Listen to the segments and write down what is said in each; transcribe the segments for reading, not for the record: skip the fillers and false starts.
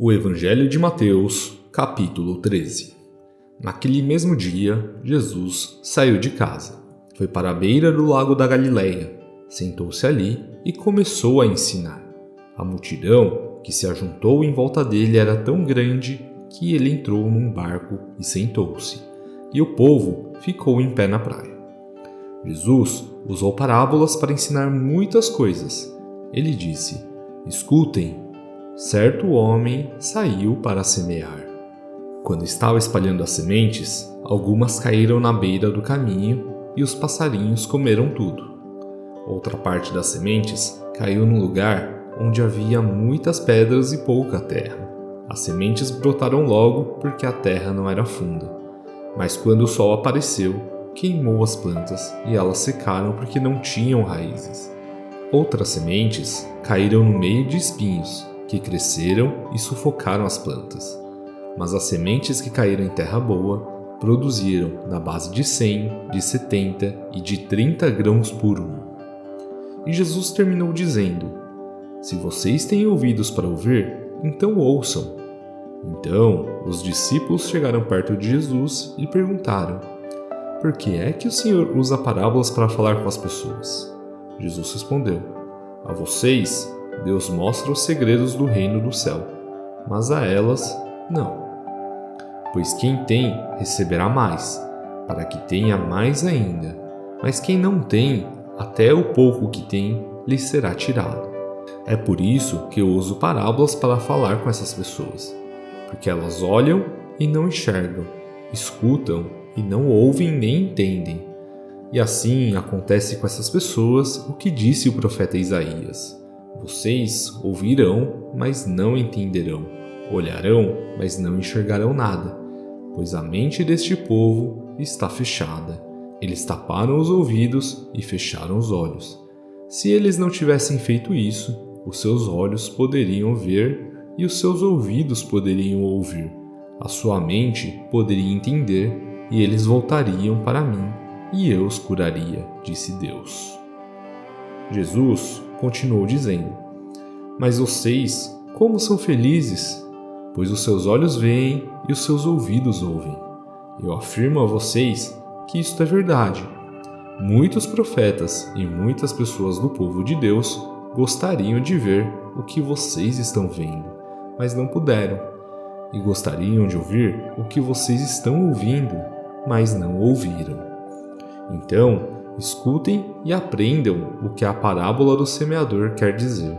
O Evangelho de Mateus, capítulo 13. Naquele mesmo dia, Jesus saiu de casa, foi para a beira do lago da Galileia, sentou-se ali e começou a ensinar. A multidão que se ajuntou em volta dele era tão grande que ele entrou num barco e sentou-se, e o povo ficou em pé na praia. Jesus usou parábolas para ensinar muitas coisas. Ele disse: "Escutem, certo homem saiu para semear. Quando estava espalhando as sementes, algumas caíram na beira do caminho e os passarinhos comeram tudo. Outra parte das sementes caiu num lugar onde havia muitas pedras e pouca terra. As sementes brotaram logo porque a terra não era funda. Mas quando o sol apareceu, queimou as plantas e elas secaram porque não tinham raízes. Outras sementes caíram no meio de espinhos, que cresceram e sufocaram as plantas. Mas as sementes que caíram em terra boa produziram na base de 100, de 70 e de 30 grãos por um." E Jesus terminou dizendo: "Se vocês têm ouvidos para ouvir, então ouçam." Então os discípulos chegaram perto de Jesus e perguntaram: "Por que é que o Senhor usa parábolas para falar com as pessoas?" Jesus respondeu: "A vocês Deus mostra os segredos do reino do céu, mas a elas não. Pois quem tem, receberá mais, para que tenha mais ainda. Mas quem não tem, até o pouco que tem, lhe será tirado. É por isso que eu uso parábolas para falar com essas pessoas, porque elas olham e não enxergam, escutam e não ouvem nem entendem. E assim acontece com essas pessoas o que disse o profeta Isaías: vocês ouvirão, mas não entenderão. Olharão, mas não enxergarão nada. Pois a mente deste povo está fechada. Eles taparam os ouvidos e fecharam os olhos. Se eles não tivessem feito isso, os seus olhos poderiam ver e os seus ouvidos poderiam ouvir. A sua mente poderia entender e eles voltariam para mim e eu os curaria", disse Deus. Jesus continuou dizendo: "Mas vocês, como são felizes, pois os seus olhos veem e os seus ouvidos ouvem. Eu afirmo a vocês que isto é verdade. Muitos profetas e muitas pessoas do povo de Deus gostariam de ver o que vocês estão vendo, mas não puderam, e gostariam de ouvir o que vocês estão ouvindo, mas não ouviram. Então, escutem e aprendam o que a parábola do semeador quer dizer.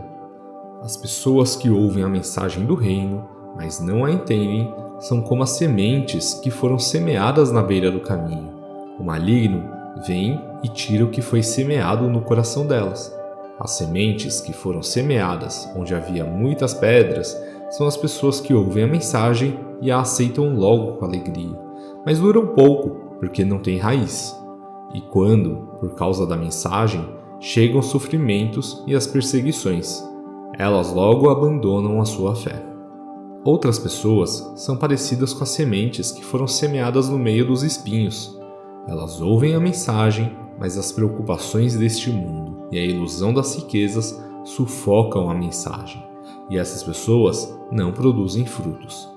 As pessoas que ouvem a mensagem do reino, mas não a entendem, são como as sementes que foram semeadas na beira do caminho. O maligno vem e tira o que foi semeado no coração delas. As sementes que foram semeadas onde havia muitas pedras são as pessoas que ouvem a mensagem e a aceitam logo com alegria, mas duram pouco porque não têm raiz. E quando, por causa da mensagem, chegam os sofrimentos e as perseguições, elas logo abandonam a sua fé. Outras pessoas são parecidas com as sementes que foram semeadas no meio dos espinhos. Elas ouvem a mensagem, mas as preocupações deste mundo e a ilusão das riquezas sufocam a mensagem, e essas pessoas não produzem frutos.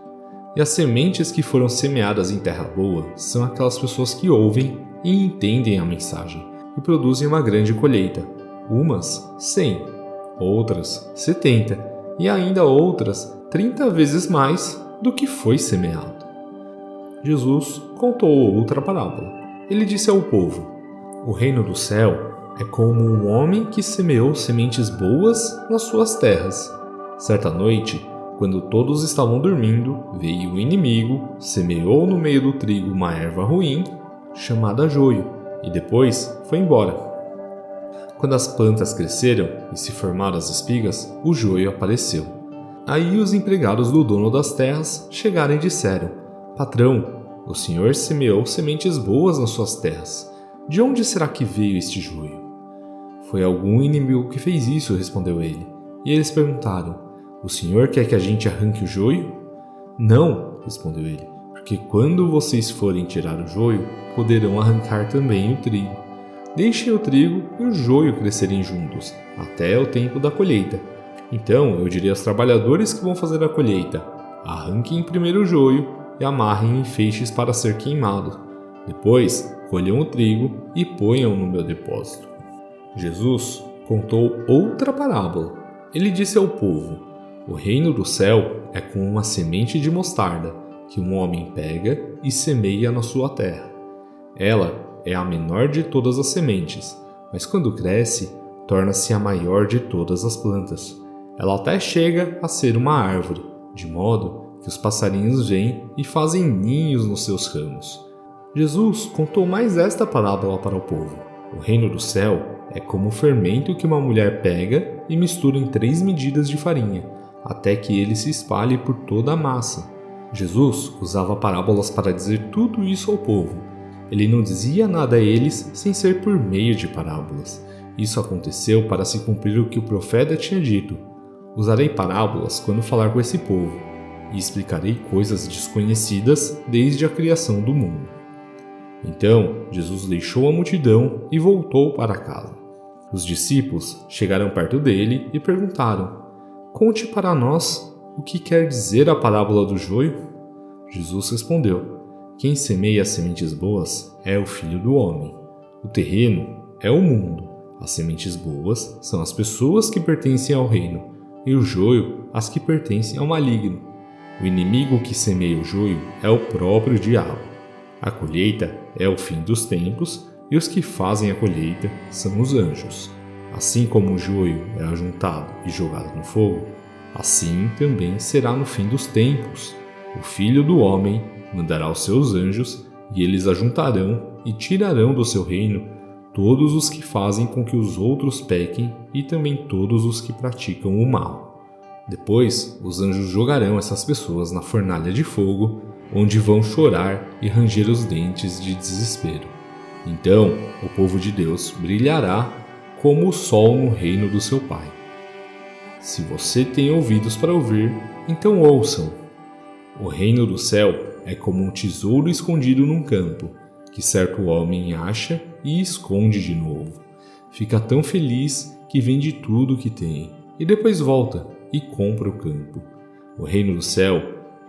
E as sementes que foram semeadas em terra boa são aquelas pessoas que ouvem e entendem a mensagem e produzem uma grande colheita, umas 100, outras 70 e ainda outras 30 vezes mais do que foi semeado." Jesus contou outra parábola. Ele disse ao povo: "O reino do céu é como um homem que semeou sementes boas nas suas terras. Certa noite, quando todos estavam dormindo, veio o inimigo, semeou no meio do trigo uma erva ruim, chamada joio, e depois foi embora. Quando as plantas cresceram e se formaram as espigas, o joio apareceu. Aí os empregados do dono das terras chegaram e disseram: 'Patrão, o senhor semeou sementes boas nas suas terras. De onde será que veio este joio?' 'Foi algum inimigo que fez isso,' respondeu ele. E eles perguntaram: 'O senhor quer que a gente arranque o joio?' 'Não,' respondeu ele, 'porque quando vocês forem tirar o joio, poderão arrancar também o trigo. Deixem o trigo e o joio crescerem juntos, até o tempo da colheita, Então eu diria aos trabalhadores que vão fazer a colheita: arranquem primeiro o joio e amarrem em feixes para ser queimado. Depois, colham o trigo e ponham no meu depósito. Jesus contou outra parábola. Ele disse ao povo: o reino do céu é como uma semente de mostarda que um homem pega e semeia na sua terra. Ela é a menor de todas as sementes, mas quando cresce, torna-se a maior de todas as plantas. Ela até chega a ser uma árvore, de modo que os passarinhos vêm e fazem ninhos nos seus ramos. Jesus contou mais esta parábola para o povo. O reino do céu é como o fermento que uma mulher pega e mistura em 3 medidas de farinha, até que ele se espalhe por toda a massa. Jesus usava parábolas para dizer tudo isso ao povo. Ele não dizia nada a eles sem ser por meio de parábolas. Isso aconteceu para se cumprir o que o profeta tinha dito: usarei parábolas quando falar com esse povo, e explicarei coisas desconhecidas desde a criação do mundo. Então, Jesus deixou a multidão e voltou para casa. Os discípulos chegaram perto dele e perguntaram: conte para nós o que quer dizer a parábola do joio. Jesus respondeu: quem semeia sementes boas é o Filho do Homem. O terreno é o mundo. As sementes boas são as pessoas que pertencem ao reino, e o joio as que pertencem ao maligno. O inimigo que semeia o joio é o próprio diabo. A colheita é o fim dos tempos, e os que fazem a colheita são os anjos. Assim como o joio é ajuntado e jogado no fogo, assim também será no fim dos tempos. O Filho do Homem mandará os seus anjos, e eles ajuntarão e tirarão do seu reino todos os que fazem com que os outros pequem e também todos os que praticam o mal. Depois, os anjos jogarão essas pessoas na fornalha de fogo, onde vão chorar e ranger os dentes de desespero. Então, o povo de Deus brilhará como o sol no reino do seu Pai. Se você tem ouvidos para ouvir, então ouçam. O reino do céu é como um tesouro escondido num campo, que certo homem acha e esconde de novo. Fica tão feliz que vende tudo o que tem e depois volta e compra o campo. O reino do céu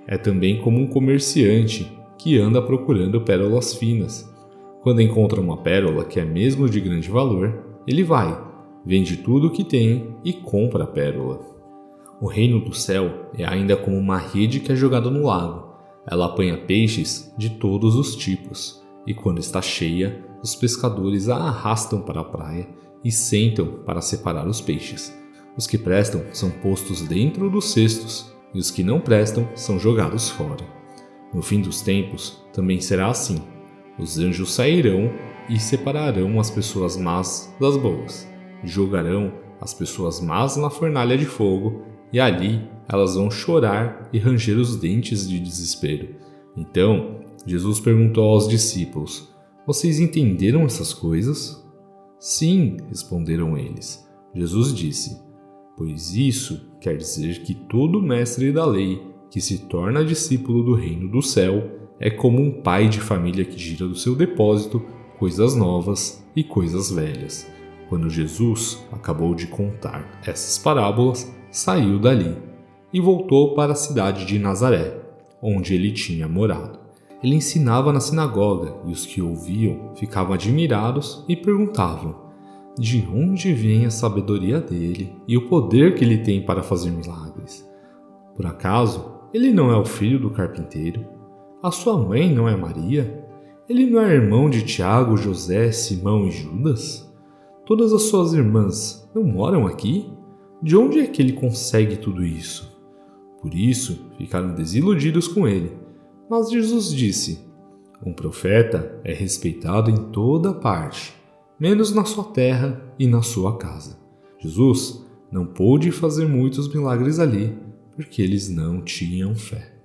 é também como um comerciante que anda procurando pérolas finas. Quando encontra uma pérola que é mesmo de grande valor, ele vai, vende tudo o que tem e compra a pérola. O reino do céu é ainda como uma rede que é jogada no lago. Ela apanha peixes de todos os tipos, e quando está cheia, os pescadores a arrastam para a praia e sentam para separar os peixes. Os que prestam são postos dentro dos cestos, e os que não prestam são jogados fora. No fim dos tempos, também será assim. Os anjos sairão e separarão as pessoas más das boas, e jogarão as pessoas más na fornalha de fogo, e ali elas vão chorar e ranger os dentes de desespero. Então, Jesus perguntou aos discípulos: vocês entenderam essas coisas? Sim, responderam eles. Jesus disse: pois isso quer dizer que todo mestre da lei que se torna discípulo do reino do céu é como um pai de família que tira do seu depósito coisas novas e coisas velhas. Quando Jesus acabou de contar essas parábolas, saiu dali e voltou para a cidade de Nazaré, onde ele tinha morado. Ele ensinava na sinagoga e os que ouviam ficavam admirados e perguntavam: de onde vem a sabedoria dele e o poder que ele tem para fazer milagres? Por acaso, ele não é o filho do carpinteiro? A sua mãe não é Maria? Ele não é irmão de Tiago, José, Simão e Judas? Todas as suas irmãs não moram aqui? De onde é que ele consegue tudo isso? Por isso, ficaram desiludidos com ele. Mas Jesus disse: um profeta é respeitado em toda parte, menos na sua terra e na sua casa. Jesus não pôde fazer muitos milagres ali, porque eles não tinham fé.